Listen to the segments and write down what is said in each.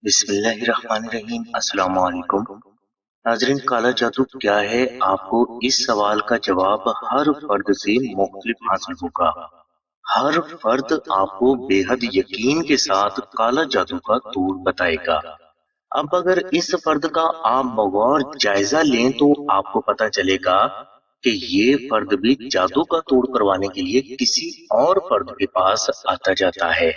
بسم اللہ الرحمن الرحیم۔ السلام علیکم ناظرین، کالا جادو کیا ہے؟ آپ کو اس سوال کا جواب ہر فرد سے مختلف حاصل ہوگا۔ ہر فرد آپ کو بے حد یقین کے ساتھ کالا جادو کا توڑ بتائے گا۔ اب اگر اس فرد کا آپ بغور جائزہ لیں تو آپ کو پتہ چلے گا کہ یہ فرد بھی جادو کا توڑ کروانے کے لیے کسی اور فرد کے پاس آتا جاتا ہے۔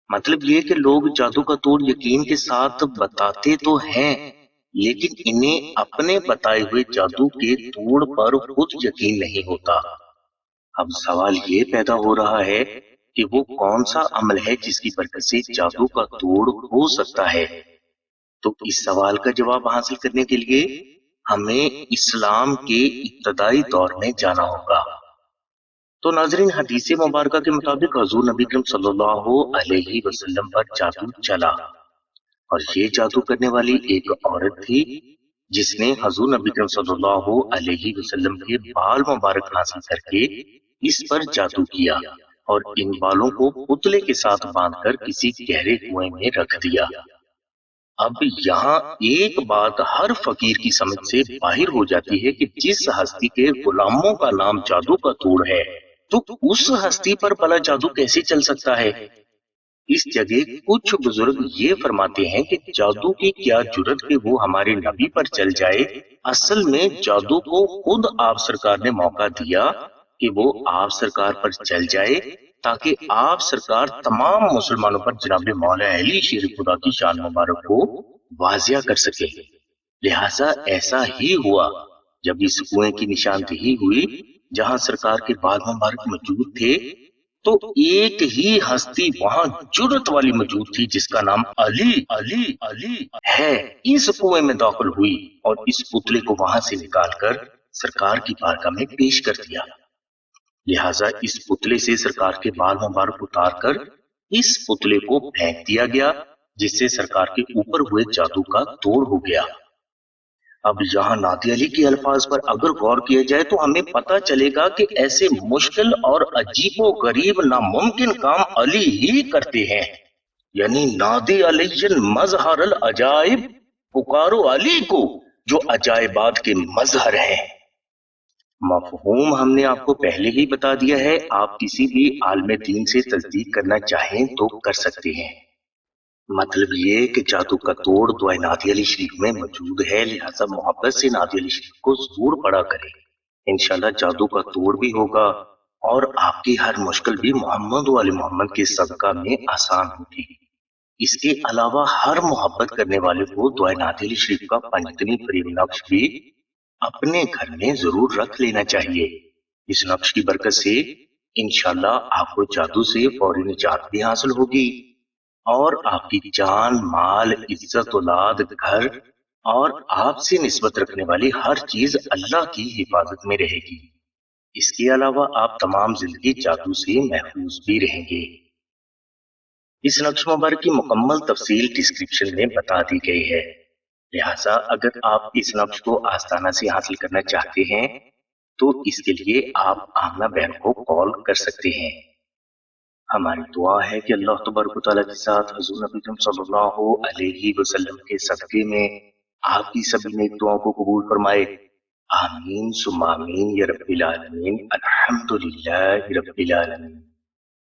مطلب یہ کہ لوگ جادو کا توڑ یقین کے ساتھ بتاتے تو ہیں، لیکن انہیں اپنے بتائے ہوئے جادو کے توڑ پر خود یقین نہیں ہوتا۔ اب سوال یہ پیدا ہو رہا ہے کہ وہ کون سا عمل ہے جس کی برکت سے جادو کا توڑ ہو سکتا ہے؟ تو اس سوال کا جواب حاصل کرنے کے لیے ہمیں اسلام کے ابتدائی دور میں جانا ہوگا۔ تو ناظرین، حدیث مبارکہ کے مطابق حضور نبی کریم صلی اللہ علیہ وسلم پر جادو چلا، اور یہ جادو کرنے والی ایک عورت تھی جس نے حضور نبی کریم صلی اللہ علیہ وسلم کے بال مبارک حاصل کر کے اس پر جادو کیا اور ان بالوں کو پتلے کے ساتھ باندھ کر کسی گہرے کنویں میں رکھ دیا۔ اب یہاں ایک بات ہر فقیر کی سمجھ سے باہر ہو جاتی ہے کہ جس ہستی کے غلاموں کا نام جادو کا توڑ ہے، تو اس ہستی پر بھلا جادو کیسے چل سکتا ہے؟ اس جگہ کچھ بزرگ یہ فرماتے ہیں کہ جادو کی کیا جرت کہ وہ ہمارے نبی پر چل جائے۔ اصل میں جادو کو خود آپ سرکار نے موقع دیا کہ وہ آپ سرکار پر چل جائے تاکہ آپ سرکار تمام مسلمانوں پر جناب مولا علی شیر خدا کی شان مبارک کو واضح کر سکے۔ لہٰذا ایسا ہی ہوا۔ جب اس کنویں کی نشاندہی ہوئی جہاں سرکار کے بال مبارک موجود تھے، تو ایک ہی ہستی وہاں جرت والی موجود تھی جس کا نام علی علی علی ہے، اس کنویں میں داخل ہوئی اور اس پتلے کو وہاں سے نکال کر سرکار کی بارگاہ میں پیش کر دیا۔ لہٰذا اس پتلے سے سرکار کے بال مبارک اتار کر اس پتلے کو پھینک دیا گیا، جس سے سرکار کے اوپر ہوئے جادو کا توڑ ہو گیا۔ اب یہاں نادعلی کے الفاظ پر اگر غور کیا جائے تو ہمیں پتہ چلے گا کہ ایسے مشکل اور عجیب و غریب ناممکن کام علی ہی کرتے ہیں، یعنی نادی علی مظہر العجائب، پکارو علی کو جو عجائبات کے مظہر ہیں۔ مفہوم ہم نے آپ کو پہلے ہی بتا دیا ہے، آپ کسی بھی عالم دین سے تصدیق کرنا چاہیں تو کر سکتے ہیں۔ مطلب یہ کہ جادو کا توڑ دعائے نادعلی شریف میں موجود ہے، لہٰذا محبت سے نادعلی شریف کو ضرور پڑھا کریں۔ انشاءاللہ جادو کا توڑ بھی ہوگا اور آپ کی ہر مشکل بھی محمد و آل محمد کے صدقہ میں آسان ہوگی۔ اس کے علاوہ ہر محبت کرنے والے کو دعائے نادعلی شریف کا پنجتنی فریم نقش بھی اپنے گھر میں ضرور رکھ لینا چاہیے۔ اس نقش کی برکت سے انشاءاللہ آپ کو جادو سے فوری نجات بھی حاصل ہوگی اور آپ کی جان، مال، عزت، اولاد، گھر اور آپ سے نسبت رکھنے والی ہر چیز اللہ کی حفاظت میں رہے گی۔ اس کے علاوہ آپ تمام زندگی جادو سے محفوظ بھی رہیں گے۔ اس نقش مبارک کی مکمل تفصیل ڈسکرپشن میں بتا دی گئی ہے، لہٰذا اگر آپ اس نقش کو آستانہ سے حاصل کرنا چاہتے ہیں تو اس کے لیے آپ آمنہ بہن کو کال کر سکتے ہیں۔ ہماری دعا ہے کہ اللہ تبارک و تعالیٰ کے ساتھ حضور نبی کریم صلی اللہ علیہ وسلم کے صدقے میں آپ کی سبھی نیک دعاؤں کو قبول فرمائے۔ آمین ثم آمین یا رب العالمین۔ الحمدللہ رب العالمین۔